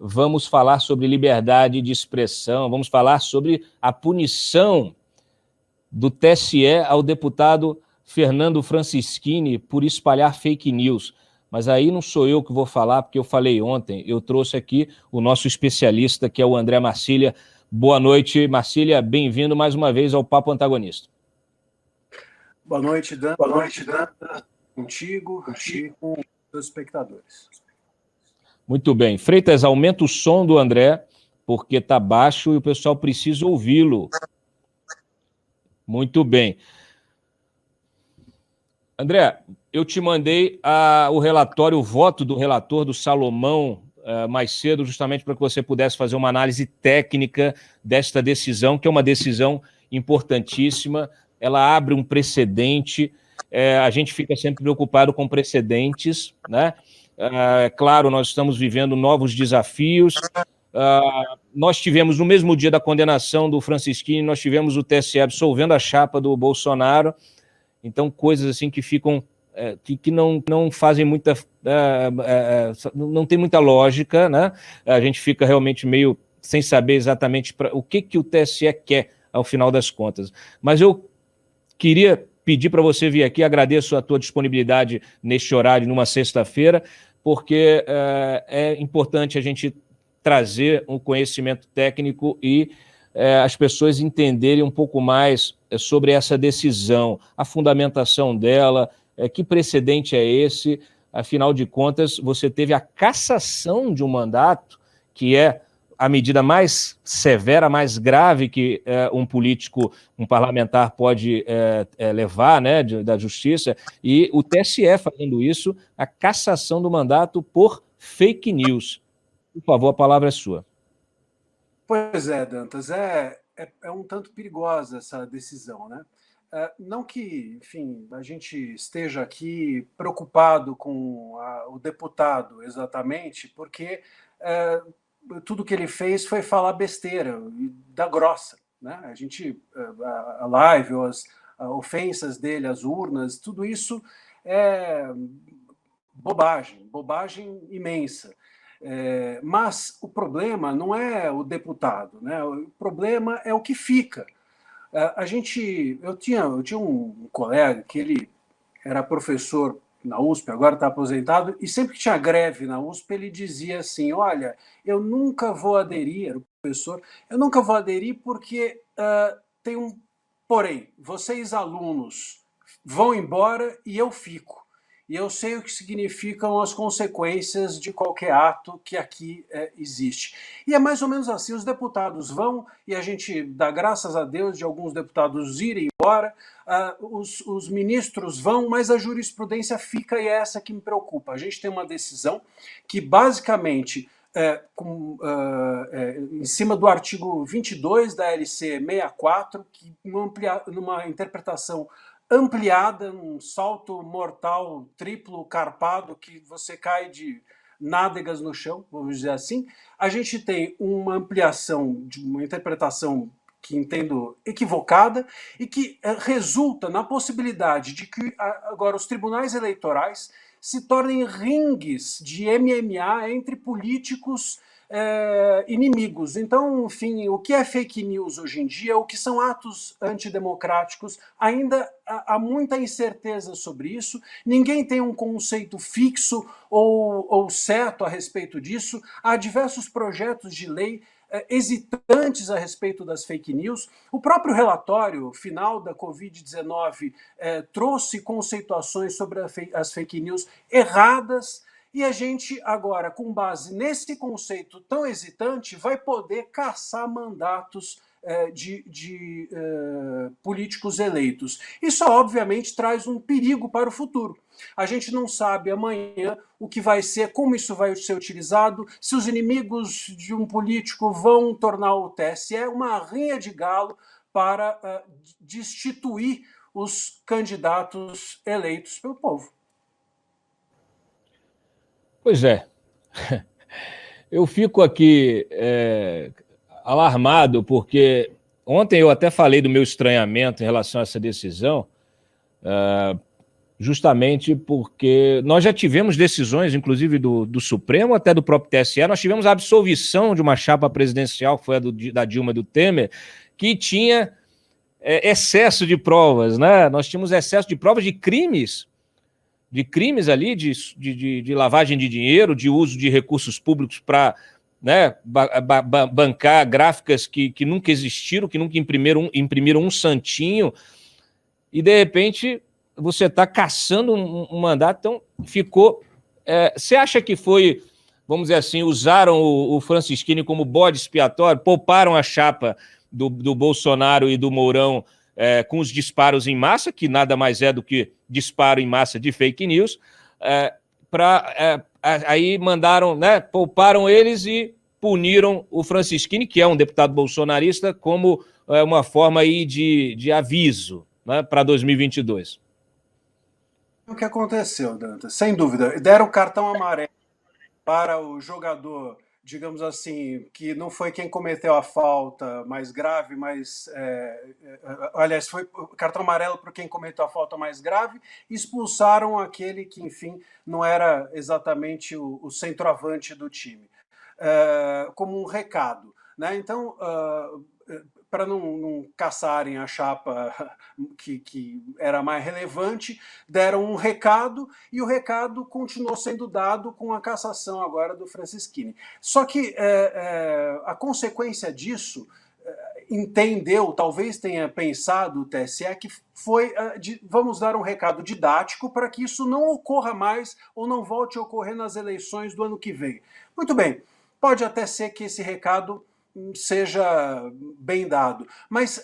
vamos falar sobre liberdade de expressão, vamos falar sobre a punição do TSE ao deputado Fernando Francischini por espalhar fake news. Mas aí não sou eu que vou falar, porque eu falei ontem, eu trouxe aqui o nosso especialista, que é o André Marcília. Boa noite, Marcília, bem-vindo mais uma vez ao Papo Antagonista. Boa noite, Dan. Boa noite, Dan. Contigo e com os espectadores. Muito bem. Freitas, aumenta o som do André, porque está baixo e o pessoal precisa ouvi-lo. Muito bem. André, eu te mandei o relatório, o voto do relator do Salomão mais cedo, justamente para que você pudesse fazer uma análise técnica desta decisão, que é uma decisão importantíssima. Ela abre um precedente. A gente fica sempre preocupado com precedentes, né? Claro, nós estamos vivendo novos desafios. Nós tivemos, no mesmo dia da condenação do Francischini, nós tivemos o TSE absolvendo a chapa do Bolsonaro. Então, coisas assim que ficam, que não fazem muita, não tem muita lógica, né? A gente fica realmente meio sem saber exatamente o que o TSE quer ao final das contas. Mas eu queria pedir para você vir aqui, agradeço a tua disponibilidade neste horário, numa sexta-feira, porque é importante a gente trazer um conhecimento técnico e as pessoas entenderem um pouco mais sobre essa decisão, a fundamentação dela, que precedente é esse. Afinal de contas, você teve a cassação de um mandato, que é a medida mais severa, mais grave que um político, um parlamentar pode levar, né, da justiça, e o TSE fazendo isso, a cassação do mandato por fake news. Por favor, a palavra é sua. Pois é, Dantas, é um tanto perigosa essa decisão, né? Não que, enfim, a gente esteja aqui preocupado com o deputado exatamente, porque tudo que ele fez foi falar besteira, da grossa, né? A gente, a live, as ofensas dele, as urnas, tudo isso é bobagem imensa. Mas o problema não é o deputado, né? O problema é o que fica. Eu tinha um colega que ele era professor na USP, agora está aposentado, e sempre que tinha greve na USP, ele dizia assim: olha, eu nunca vou aderir, era o professor, eu nunca vou aderir porque tem um porém, vocês alunos vão embora e eu fico. E eu sei o que significam as consequências de qualquer ato que aqui existe. E é mais ou menos assim, os deputados vão, e a gente dá graças a Deus de alguns deputados irem embora, os ministros vão, mas a jurisprudência fica, e é essa que me preocupa. A gente tem uma decisão que basicamente, em cima do artigo 22 da LC 64, que numa interpretação ampliada, um salto mortal triplo carpado que você cai de nádegas no chão, vamos dizer assim. A gente tem uma ampliação de uma interpretação que entendo equivocada e que resulta na possibilidade de que agora os tribunais eleitorais se tornem ringues de MMA entre políticos inimigos. Então, enfim, o que é fake news hoje em dia, o que são atos antidemocráticos, ainda há muita incerteza sobre isso, ninguém tem um conceito fixo ou certo a respeito disso, há diversos projetos de lei hesitantes a respeito das fake news. O próprio relatório final da Covid-19 trouxe conceituações sobre as fake news erradas. E a gente agora, com base nesse conceito tão hesitante, vai poder caçar mandatos de políticos eleitos. Isso, obviamente, traz um perigo para o futuro. A gente não sabe amanhã o que vai ser, como isso vai ser utilizado, se os inimigos de um político vão tornar o TSE uma rinha de galo para destituir os candidatos eleitos pelo povo. Pois é. Eu fico aqui alarmado, porque ontem eu até falei do meu estranhamento em relação a essa decisão, justamente porque nós já tivemos decisões, inclusive do Supremo, até do próprio TSE, nós tivemos a absolvição de uma chapa presidencial, que foi a da Dilma e do Temer, que tinha excesso de provas, né? Nós tínhamos excesso de provas de crimes ali, de lavagem de dinheiro, de uso de recursos públicos para, né, bancar gráficas que nunca existiram, que nunca imprimiram um santinho, e de repente você está caçando um mandato, então ficou... Você acha que foi, vamos dizer assim, usaram o Francisquini como bode expiatório, pouparam a chapa do Bolsonaro e do Mourão com os disparos em massa, que nada mais é do que disparo em massa de fake news, aí mandaram, né, pouparam eles e puniram o Francisquini, que é um deputado bolsonarista, como uma forma aí de aviso, né, para 2022. O que aconteceu, Dantas? Sem dúvida, deram cartão amarelo para o jogador, digamos assim, que não foi quem cometeu a falta mais grave, mas aliás, foi cartão amarelo para quem cometeu a falta mais grave, e expulsaram aquele que, enfim, não era exatamente o centroavante do time, como um recado, né? Então, para não caçarem a chapa que era mais relevante, deram um recado, e o recado continuou sendo dado com a cassação agora do Francisquini. Só que a consequência disso, entendeu, talvez tenha pensado o TSE, que foi vamos dar um recado didático para que isso não ocorra mais ou não volte a ocorrer nas eleições do ano que vem. Muito bem, pode até ser que esse recado seja bem dado, mas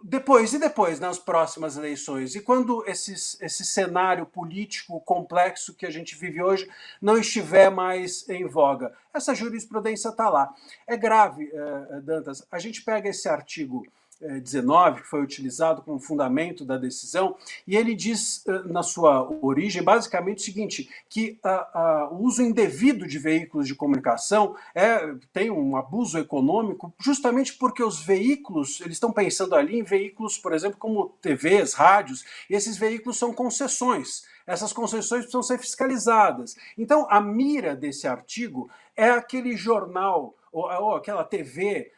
depois, nas próximas eleições, e quando esse cenário político complexo que a gente vive hoje não estiver mais em voga? Essa jurisprudência está lá. É grave, Dantas, a gente pega esse artigo 19, que foi utilizado como fundamento da decisão, e ele diz, na sua origem, basicamente o seguinte, que o uso indevido de veículos de comunicação tem um abuso econômico, justamente porque os veículos, eles estão pensando ali em veículos, por exemplo, como TVs, rádios, e esses veículos são concessões. Essas concessões precisam ser fiscalizadas. Então, a mira desse artigo é aquele jornal, ou aquela TV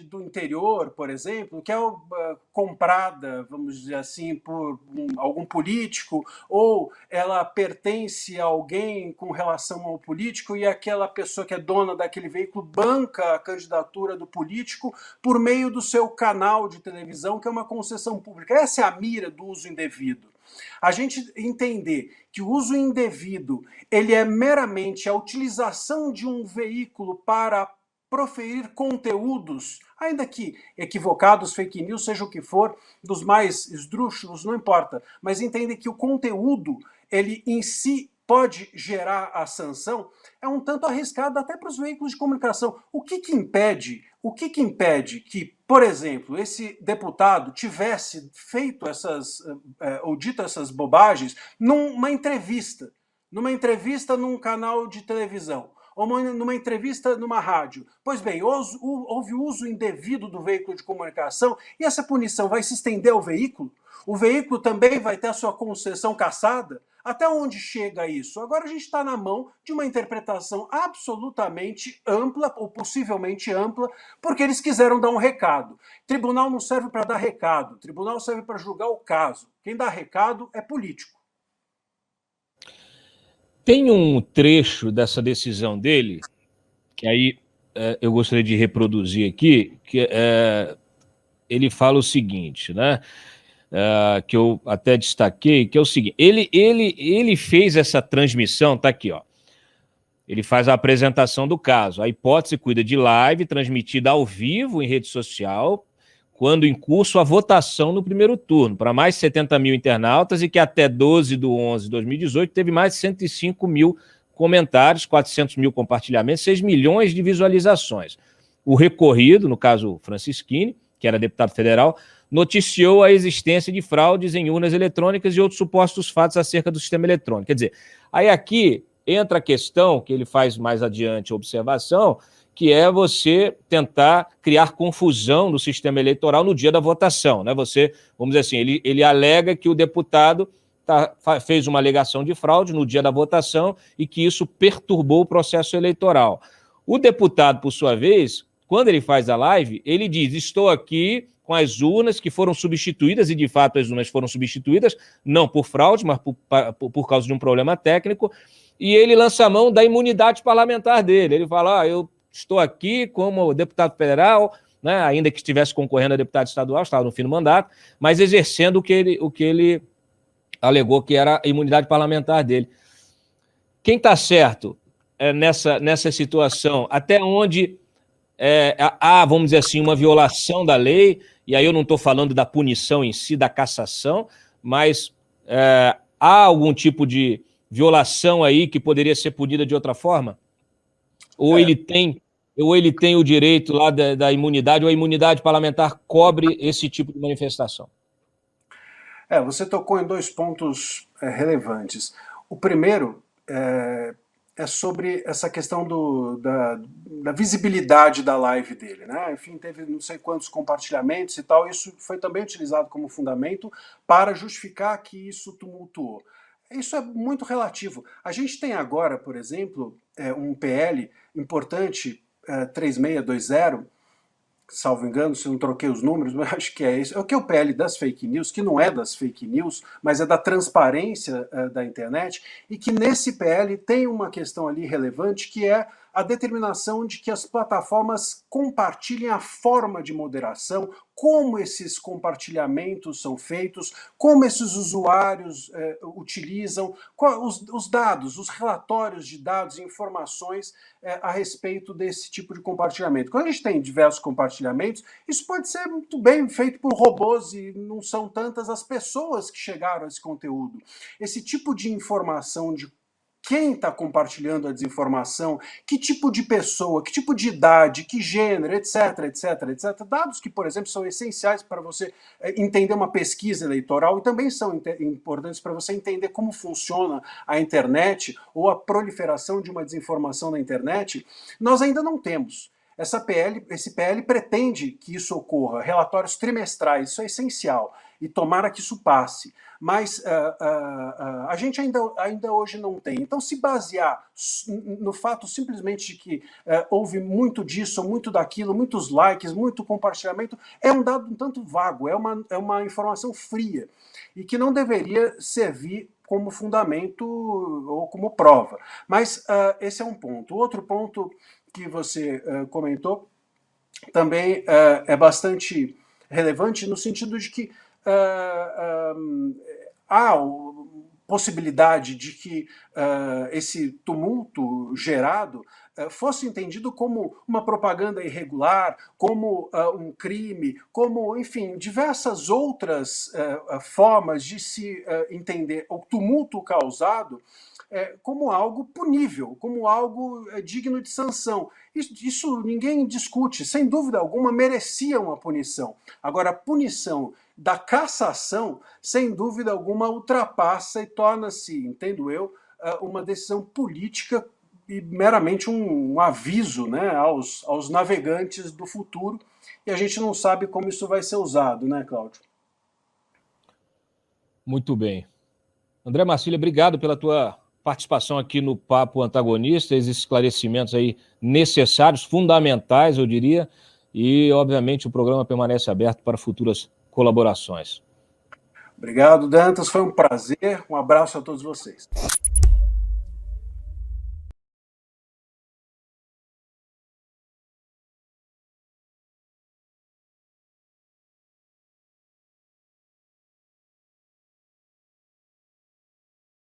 do interior, por exemplo, que é comprada, vamos dizer assim, por algum político, ou ela pertence a alguém com relação ao político, e aquela pessoa que é dona daquele veículo banca a candidatura do político por meio do seu canal de televisão, que é uma concessão pública. Essa é a mira do uso indevido. A gente entender que o uso indevido ele é meramente a utilização de um veículo para proferir conteúdos, ainda que equivocados, fake news, seja o que for, dos mais esdrúxulos, não importa, mas entender que o conteúdo, ele em si pode gerar a sanção, é um tanto arriscado até para os veículos de comunicação. O que impede que, por exemplo, esse deputado tivesse feito ou dito essas bobagens numa entrevista num canal de televisão, ou numa entrevista numa rádio? Pois bem, houve uso indevido do veículo de comunicação, e essa punição vai se estender ao veículo? O veículo também vai ter a sua concessão cassada? Até onde chega isso? Agora a gente está na mão de uma interpretação absolutamente ampla, ou possivelmente ampla, porque eles quiseram dar um recado. Tribunal não serve para dar recado, tribunal serve para julgar o caso. Quem dá recado é político. Tem um trecho dessa decisão dele, que aí eu gostaria de reproduzir aqui, que ele fala o seguinte, né? Que eu até destaquei, que é o seguinte: ele fez essa transmissão, tá aqui, ó. Ele faz a apresentação do caso. A hipótese cuida de live transmitida ao vivo em rede social, quando em curso a votação no primeiro turno, para mais de 70 mil internautas, e que até 12/11/2018 teve mais de 105 mil comentários, 400 mil compartilhamentos, 6 milhões de visualizações. O recorrido, no caso Francisquini, que era deputado federal, noticiou a existência de fraudes em urnas eletrônicas e outros supostos fatos acerca do sistema eletrônico. Quer dizer, aí aqui entra a questão, que ele faz mais adiante a observação, que é você tentar criar confusão no sistema eleitoral no dia da votação, né? Você, vamos dizer assim, ele alega que o deputado fez uma alegação de fraude no dia da votação e que isso perturbou o processo eleitoral. O deputado, por sua vez, quando ele faz a live, ele diz: estou aqui com as urnas que foram substituídas, e de fato as urnas foram substituídas, não por fraude, mas por causa de um problema técnico, e ele lança a mão da imunidade parlamentar dele. Ele fala: eu estou aqui como deputado federal, né, ainda que estivesse concorrendo a deputado estadual, estava no fim do mandato, mas exercendo o que ele alegou que era a imunidade parlamentar dele. Quem está certo nessa situação? Até onde há, vamos dizer assim, uma violação da lei, e aí eu não estou falando da punição em si, da cassação, mas há algum tipo de violação aí que poderia ser punida de outra forma? Ou ele tem o direito lá da imunidade, ou a imunidade parlamentar cobre esse tipo de manifestação? Você tocou em dois pontos relevantes. O primeiro é sobre essa questão da visibilidade da live dele, né? Enfim, teve não sei quantos compartilhamentos e tal, isso foi também utilizado como fundamento para justificar que isso tumultuou. Isso é muito relativo. A gente tem agora, por exemplo, um PL importante, 3620, salvo engano, se eu não troquei os números, mas acho que é esse. É o que é o PL das fake news, que não é das fake news, mas é da transparência da internet, e que nesse PL tem uma questão ali relevante, que é a determinação de que as plataformas compartilhem a forma de moderação, como esses compartilhamentos são feitos, como esses usuários utilizam, os dados, os relatórios de dados e informações a respeito desse tipo de compartilhamento. Quando a gente tem diversos compartilhamentos, isso pode ser muito bem feito por robôs e não são tantas as pessoas que chegaram a esse conteúdo. Esse tipo de informação de quem está compartilhando a desinformação, que tipo de pessoa, que tipo de idade, que gênero, etc, etc, etc. Dados que, por exemplo, são essenciais para você entender uma pesquisa eleitoral e também são importantes para você entender como funciona a internet ou a proliferação de uma desinformação na internet, nós ainda não temos. Esse PL pretende que isso ocorra, relatórios trimestrais, isso é essencial, e tomara que isso passe. Mas a gente ainda hoje não tem. Então, se basear no fato simplesmente de que houve muito disso, muito daquilo, muitos likes, muito compartilhamento, é um dado um tanto vago, é uma informação fria, e que não deveria servir como fundamento ou como prova. Mas esse é um ponto. O outro ponto que você comentou também é bastante relevante no sentido de que há possibilidade de que esse tumulto gerado fosse entendido como uma propaganda irregular, como um crime, como, enfim, diversas outras formas de se entender o tumulto causado como algo punível, como algo digno de sanção. Isso ninguém discute, sem dúvida alguma merecia uma punição. Agora, a punição da cassação, sem dúvida alguma, ultrapassa e torna-se, entendo eu, uma decisão política e meramente um aviso, né, aos navegantes do futuro, e a gente não sabe como isso vai ser usado, né, Cláudio? Muito bem. André Marcília, obrigado pela tua participação aqui no Papo Antagonista, esses esclarecimentos aí necessários, fundamentais, eu diria, e, obviamente, o programa permanece aberto para futuras colaborações. Obrigado, Dantas, foi um prazer, um abraço a todos vocês.